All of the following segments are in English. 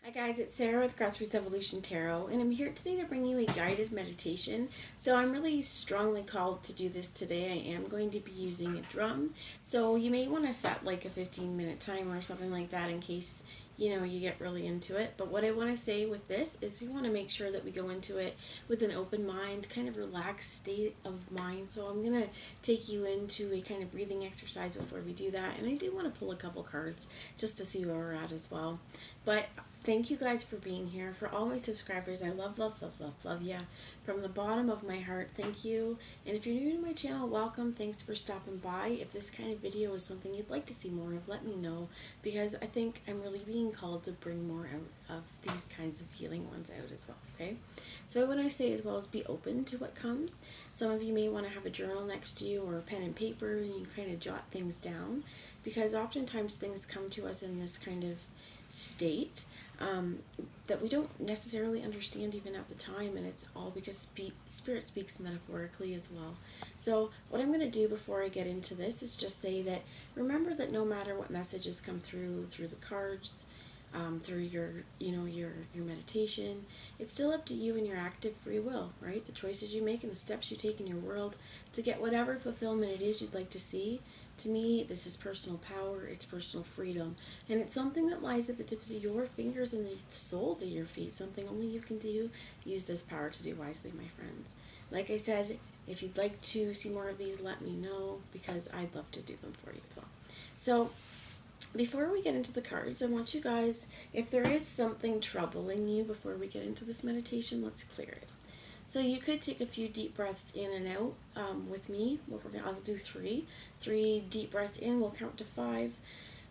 Hi guys, it's Sarah with Grassroots Evolution Tarot, and I'm here today to bring you a guided meditation. So I'm really strongly called to do this today. I am going to be using a drum, so you may want to set like a 15-minute timer or something like that in case you get really into it. But what I want to say with this is we want to make sure that we go into it with an open mind, kind of relaxed state of mind. So I'm going to take you into a kind of breathing exercise before we do that, and I do want to pull a couple cards just to see where we're at as well. But thank you guys for being here. For all my subscribers, I love you. From the bottom of my heart, thank you. And if you're new to my channel, welcome. Thanks for stopping by. If this kind of video is something you'd like to see more of, let me know, because I think I'm really being called to bring more out of these kinds of healing ones out as well, okay? So what I say as well is be open to what comes. Some of you may want to have a journal next to you or a pen and paper, and you kind of jot things down, because oftentimes things come to us in this kind of state that we don't necessarily understand even at the time, and it's all because Spirit speaks metaphorically as well. So what I'm going to do before I get into this is just say that remember that no matter what messages come through the cards, through your meditation, it's still up to you and your active free will, right? The choices you make and the steps you take in your world to get whatever fulfillment it is you'd like to see. To me, this is personal power, it's personal freedom, and it's something that lies at the tips of your fingers and the soles of your feet, something only you can do. Use this power to do wisely, my friends. Like I said, if you'd like to see more of these, let me know, because I'd love to do them for you as well. So before we get into the cards, I want you guys, if there is something troubling you before we get into this meditation, let's clear it. So you could take a few deep breaths in and out with me. I'll do three deep breaths in. We'll count to 5,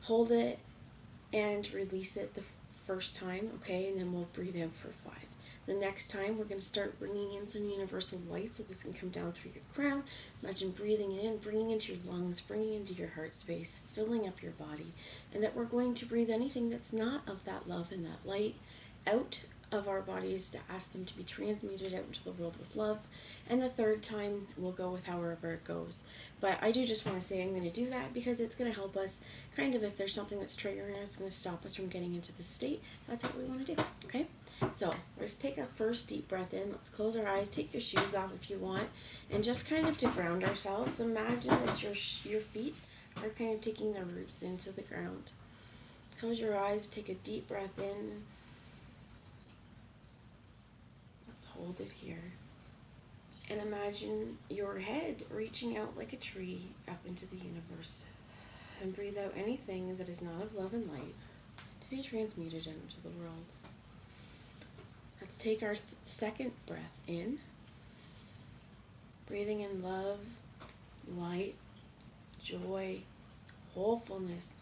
hold it, and release it the first time, okay? And then we'll breathe out for 5. The next time, we're going to start bringing in some universal light, so this can come down through your crown. Imagine breathing it in, bringing into your lungs, bringing into your heart space, filling up your body, and that we're going to breathe anything that's not of that love and that light out of our bodies to ask them to be transmuted out into the world with love. And the third time, we'll go with however it goes. But I do just want to say I'm going to do that because it's going to help us, kind of, if there's something that's triggering us, going to stop us from getting into this state. That's what we want to do, okay? So let's take our first deep breath in. Let's close our eyes, take your shoes off if you want, and just kind of to ground ourselves, imagine that your feet are kind of taking their roots into the ground. Close your eyes, take a deep breath in. Let's hold it here. And imagine your head reaching out like a tree up into the universe. And breathe out anything that is not of love and light to be transmuted into the world. Let's take our second breath in. Breathing in love, light, joy, wholefulness,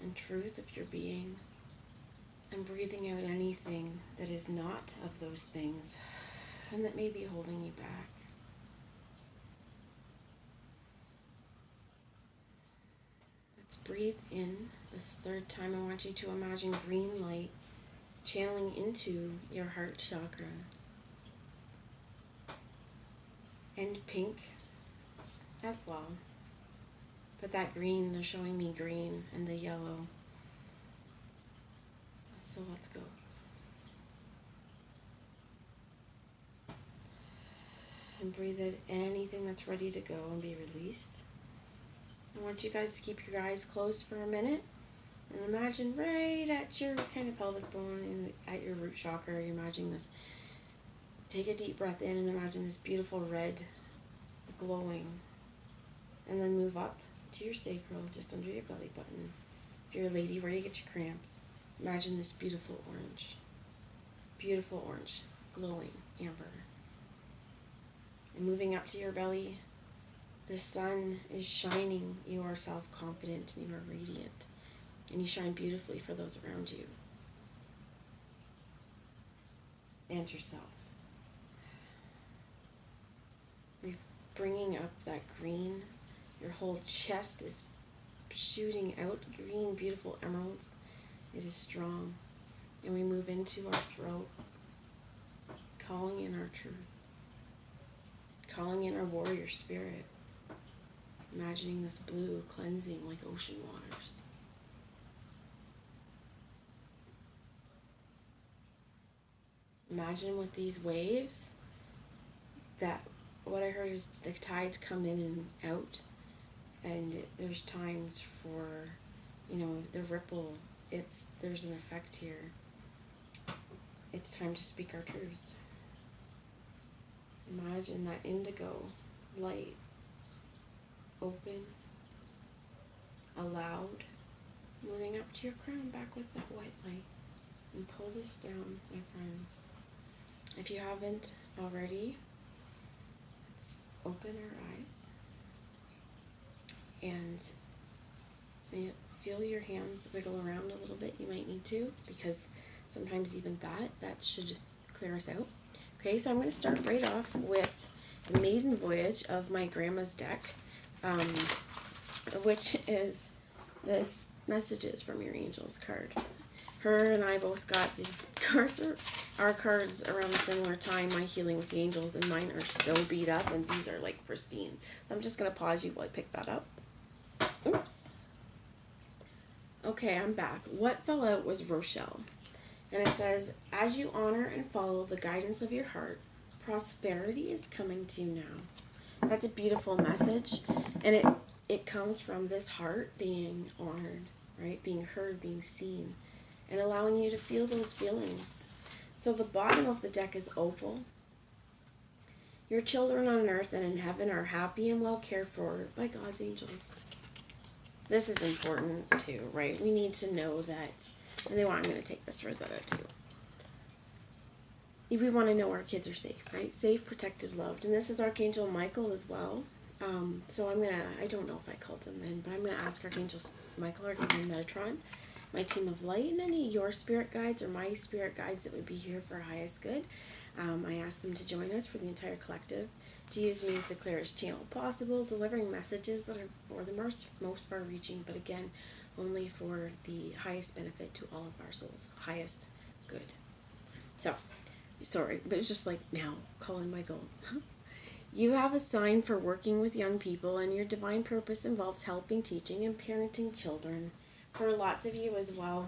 and truth of your being. And breathing out anything that is not of those things and that may be holding you back. Let's breathe in. This third time, I want you to imagine green light channeling into your heart chakra. And pink as well. But that green, they're showing me green, and the yellow. So let's go. And breathe in anything that's ready to go and be released. I want you guys to keep your eyes closed for a minute. And imagine right at your kind of pelvis bone, and at your root chakra, you imagine this. Take a deep breath in and imagine this beautiful red glowing. And then move up to your sacral, just under your belly button. If you're a lady, where you get your cramps, imagine this beautiful orange, glowing amber. And moving up to your belly, the sun is shining. You are self-confident and you are radiant. And you shine beautifully for those around you and yourself. We're bringing up that green. Your whole chest is shooting out green, beautiful emeralds. It is strong. And we move into our throat, calling in our truth, calling in our warrior spirit, imagining this blue cleansing like ocean waters. imagine with these waves that what I heard is the tides come in and out, and there's times for, the ripple. There's an effect here. It's time to speak our truth. Imagine that indigo light, open, allowed, moving up to your crown, back with that white light. And pull this down, my friends. If you haven't already, let's open our eyes and feel your hands wiggle around a little bit. You might need to, because sometimes even that should clear us out. Okay, so I'm going to start right off with the Maiden Voyage of my grandma's deck, which is this Messages from Your Angels card. Her and I both got these cards, our cards around a similar time, my Healing with the Angels, and mine are so beat up, and these are like pristine. I'm just going to pause you while I pick that up. Oops. Okay, I'm back. What fell out was Rochelle. And it says, as you honor and follow the guidance of your heart, prosperity is coming to you now. That's a beautiful message. And it comes from this heart being honored, right? Being heard, being seen, and allowing you to feel those feelings. So the bottom of the deck is oval. Your children on earth and in heaven are happy and well cared for by God's angels. This is important too, right? We need to know that. And I'm going to take this Rosetta too. We want to know our kids are safe, right? Safe, protected, loved. And this is Archangel Michael as well. So I don't know if I called him in, but I'm going to ask Archangel Michael, Archangel Metatron, my team of light, and any of your spirit guides or my spirit guides that would be here for highest good. I ask them to join us for the entire collective, to use me as the clearest channel possible, delivering messages that are for the most far-reaching, but again, only for the highest benefit to all of our souls, highest good. So, sorry, but it's just like now, calling Michael. You have a sign for working with young people, and your divine purpose involves helping, teaching, and parenting children. For lots of you as well,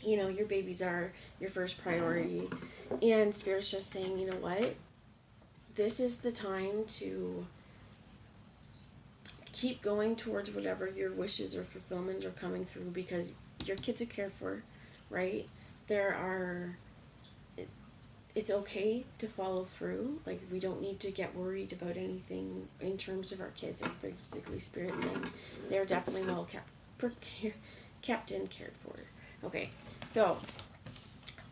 your babies are your first priority, and Spirit's just saying, you know what? This is the time to keep going towards whatever your wishes or fulfillment are coming through, because your kids are cared for, right? It's okay to follow through. Like, we don't need to get worried about anything in terms of our kids. It's basically Spirit saying they're definitely well kept and cared for. Okay, so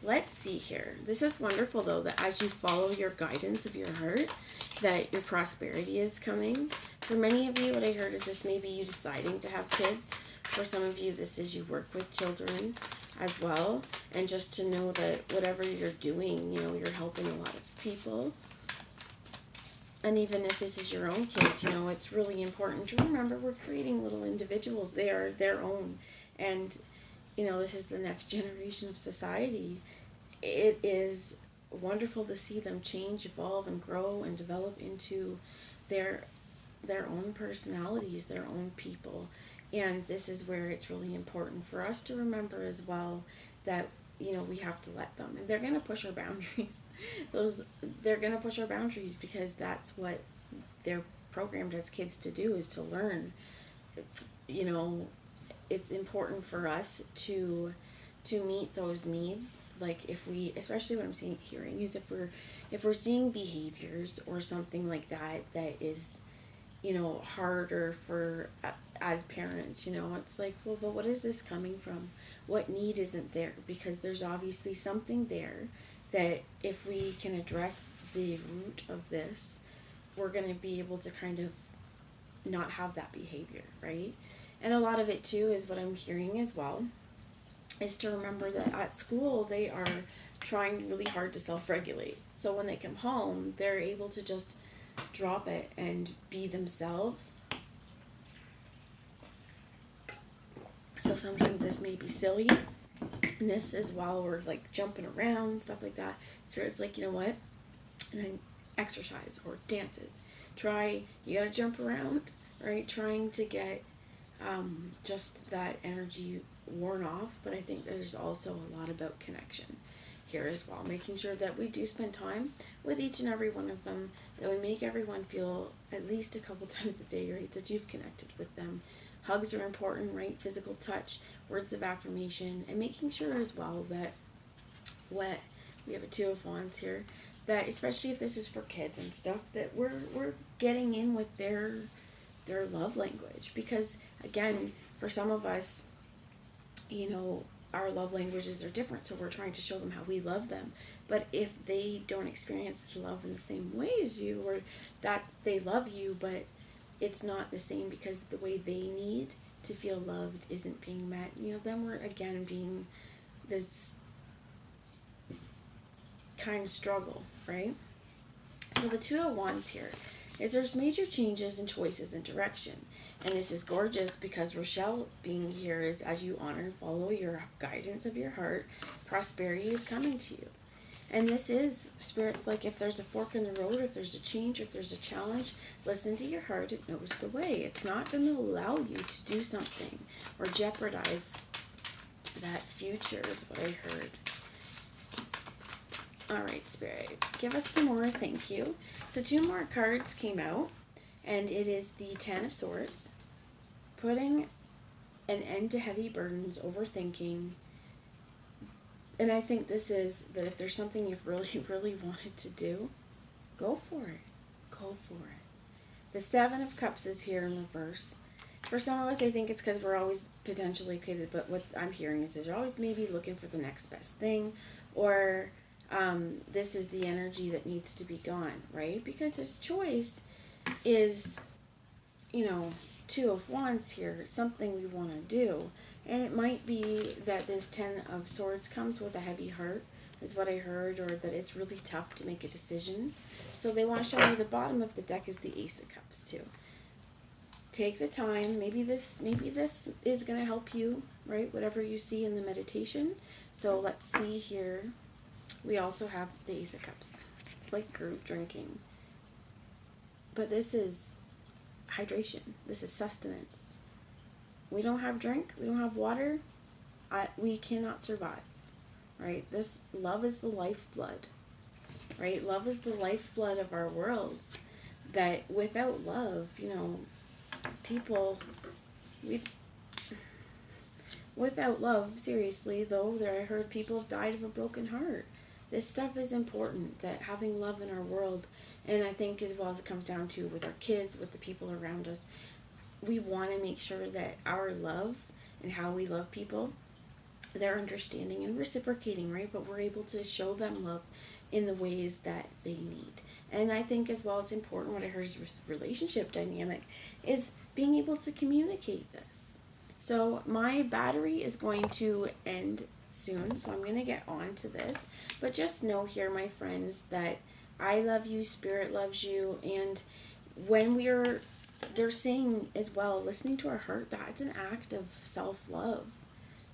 let's see here. This is wonderful, though, that as you follow your guidance of your heart, that your prosperity is coming. For many of you, what I heard is this may be you deciding to have kids. For some of you, this is you work with children as well. And just to know that whatever you're doing, you're helping a lot of people. And even if this is your own kids, it's really important to remember we're creating little individuals. They are their own. And, this is the next generation of society. It is wonderful to see them change, evolve, and grow and develop into their own personalities, their own people. And this is where it's really important for us to remember as well that, we have to let them. And they're going to push our boundaries. They're going to push our boundaries because that's what they're programmed as kids to do, is to learn. It's important for us to meet those needs. Like, especially what I'm hearing is if we're seeing behaviors or something like that is, harder for as parents, it's like, well, but what is this coming from? What need isn't there? Because there's obviously something there that if we can address the root of this, we're going to be able to kind of not have that behavior, right? And a lot of it too is what I'm hearing as well, is to remember that at school they are trying really hard to self-regulate. So when they come home, they're able to just drop it and be themselves. So sometimes this may be silliness as well, or like jumping around, stuff like that. Spirit's like, you know what? And then exercise or dances. You gotta jump around, right? Trying to get just that energy worn off. But I think there's also a lot about connection. here as well, making sure that we do spend time with each and every one of them, that we make everyone feel at least a couple times a day, right, that you've connected with them. Hugs are important, right? Physical touch, words of affirmation, and making sure as well that what we have a Two of Wands here, that especially if this is for kids and stuff, that we're getting in with their love language. Because again, for some of us, you know, our love languages are different, so we're trying to show them how we love them. But if they don't experience love in the same way as you, or that they love you, but it's not the same because the way they need to feel loved isn't being met, you know, then we're again being this kind of struggle, right? So the Two of Wands here is there's major changes and choices in direction. And this is gorgeous because Rochelle being here is as you honor and follow your guidance of your heart, prosperity is coming to you. And this is, Spirit's like, if there's a fork in the road, if there's a change, if there's a challenge, listen to your heart. It knows the way. It's not going to allow you to do something or jeopardize that future is what I heard. All right, Spirit, give us some more. Thank you. So 2 more cards came out, and it is the Ten of Swords, putting an end to heavy burdens, overthinking. And I think this is that if there's something you've really, really wanted to do, go for it. Go for it. The Seven of Cups is here in reverse. For some of us, I think it's because we're always potentially, okay, but what I'm hearing is you're always maybe looking for the next best thing, or this is the energy that needs to be gone, right? Because this choice is, you know, Two of Wands here, something we want to do. And it might be that this Ten of Swords comes with a heavy heart, is what I heard, or that it's really tough to make a decision. So they want to show you the bottom of the deck is the Ace of Cups too. Take the time. Maybe this is going to help you, right? Whatever you see in the meditation. So let's see here. We also have the Ace of Cups. It's like group drinking. But this is hydration. This is sustenance. We don't have drink. We don't have water. We cannot survive, right? This love is the lifeblood, right? Love is the lifeblood of our worlds. That without love, you know, people, without love, seriously, though, I heard people have died of a broken heart. This stuff is important, that having love in our world, and I think as well as it comes down to with our kids, with the people around us, we want to make sure that our love and how we love people, they're understanding and reciprocating, right? But we're able to show them love in the ways that they need. And I think as well it's important, what I heard is with relationship dynamic, is being able to communicate this. So my battery is going to end soon, so I'm going to get on to this. But just know here, my friends, that I love you, Spirit loves you, and when they're saying as well, listening to our heart, that's an act of self-love.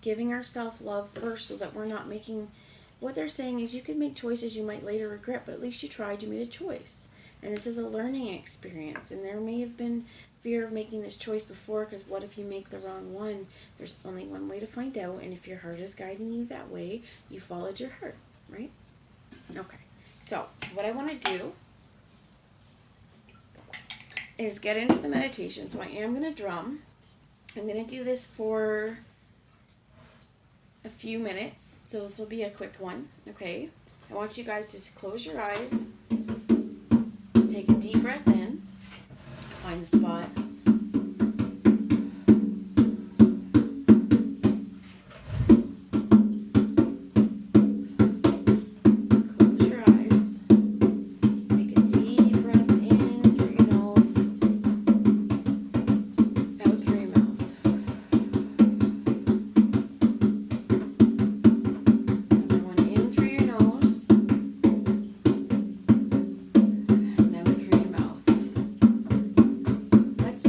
Giving ourselves love first so that we're not making, what they're saying is you can make choices you might later regret, but at least you tried, you made a choice. And this is a learning experience. And there may have been fear of making this choice before, because what if you make the wrong one? There's only one way to find out, and if your heart is guiding you that way, you followed your heart, right? Okay, so what I want to do is get into the meditation. So I am going to drum. I'm going to do this for a few minutes, so this will be a quick one, okay? I want you guys to close your eyes, take a deep breath in, find the spot. Close your eyes, take a deep breath in through your nose, out through your mouth. Another one in through your nose, and out through your mouth. Let's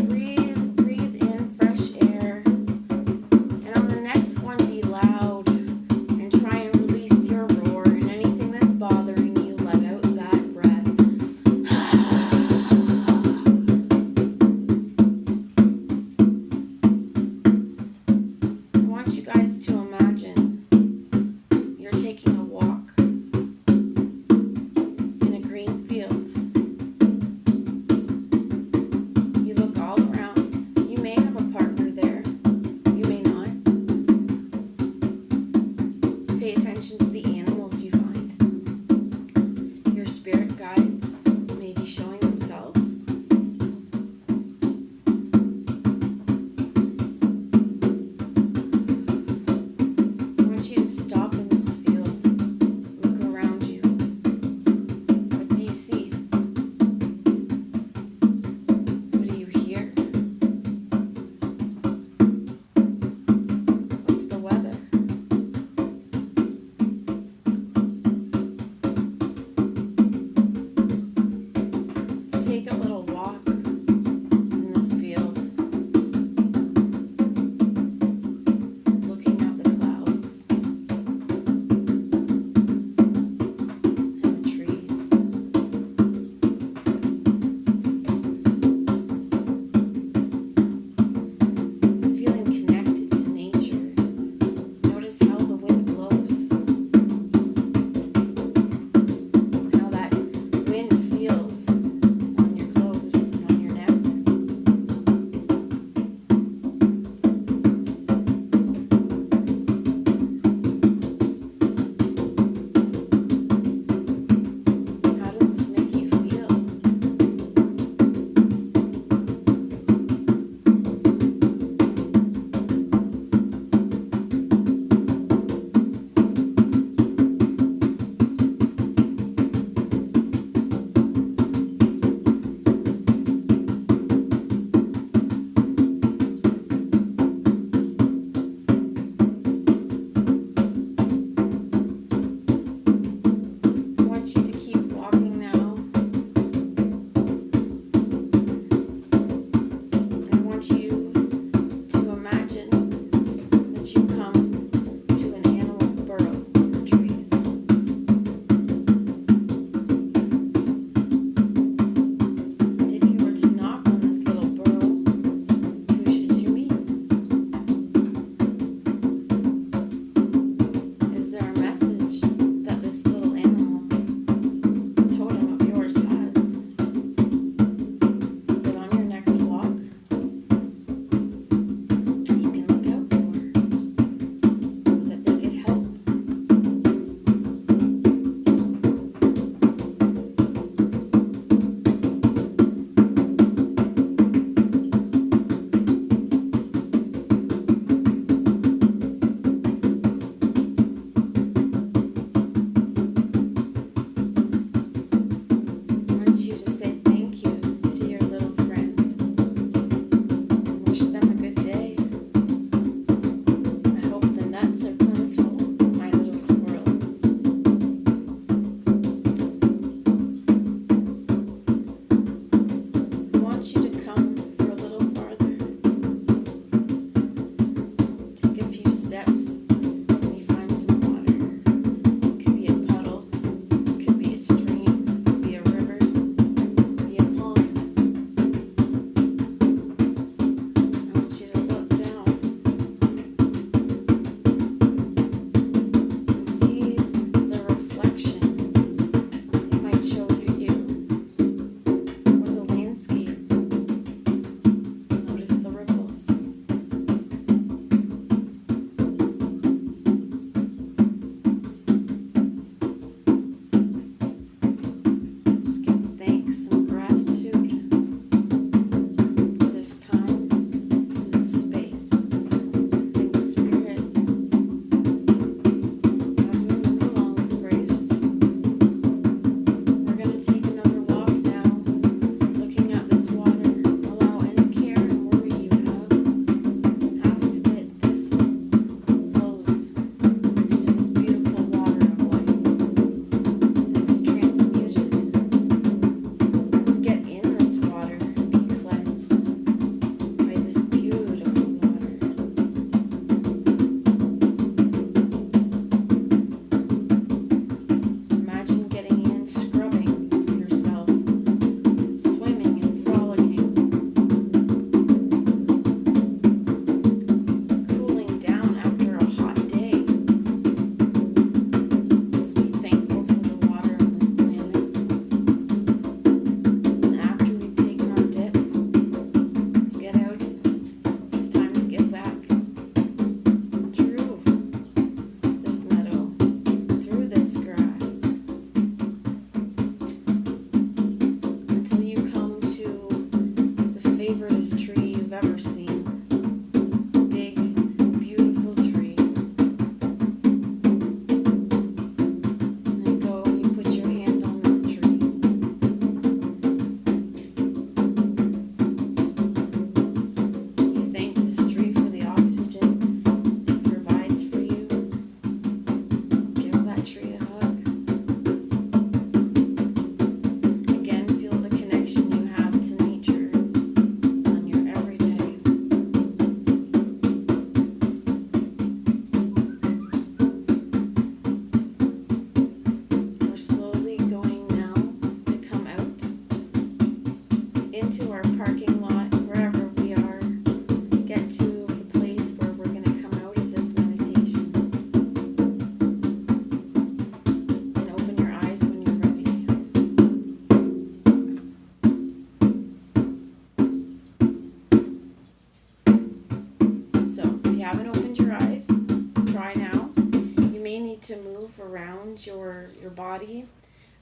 ground your body.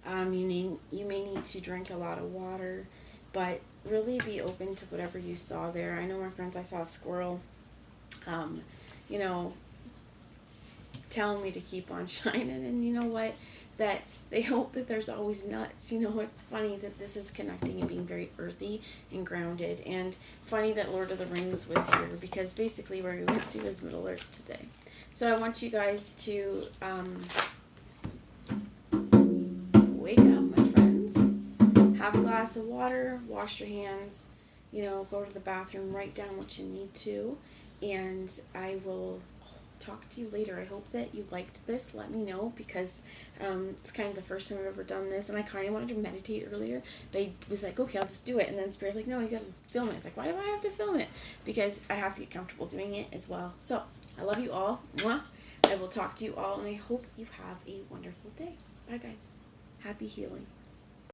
You may need to drink a lot of water, but really be open to whatever you saw there. I know, my friends, I saw a squirrel, you know, telling me to keep on shining, and you know what? That they hope that there's always nuts. You know, it's funny that this is connecting and being very earthy and grounded, and funny that Lord of the Rings was here, because basically where we went to is Middle Earth today. So I want you guys to wake up, my friends, have a glass of water, wash your hands, you know, go to the bathroom, write down what you need to, and I will talk to you later. I hope that you liked this. Let me know, because it's kind of the first time I've ever done this, and I kind of wanted to meditate earlier, but I was like, okay, I'll just do it, and then Spirit's like, no, you gotta film it. It's like, why do I have to film it? Because I have to get comfortable doing it as well. So I love you all. Mwah. I will talk to you all, and I hope you have a wonderful day. Bye, guys. Happy healing.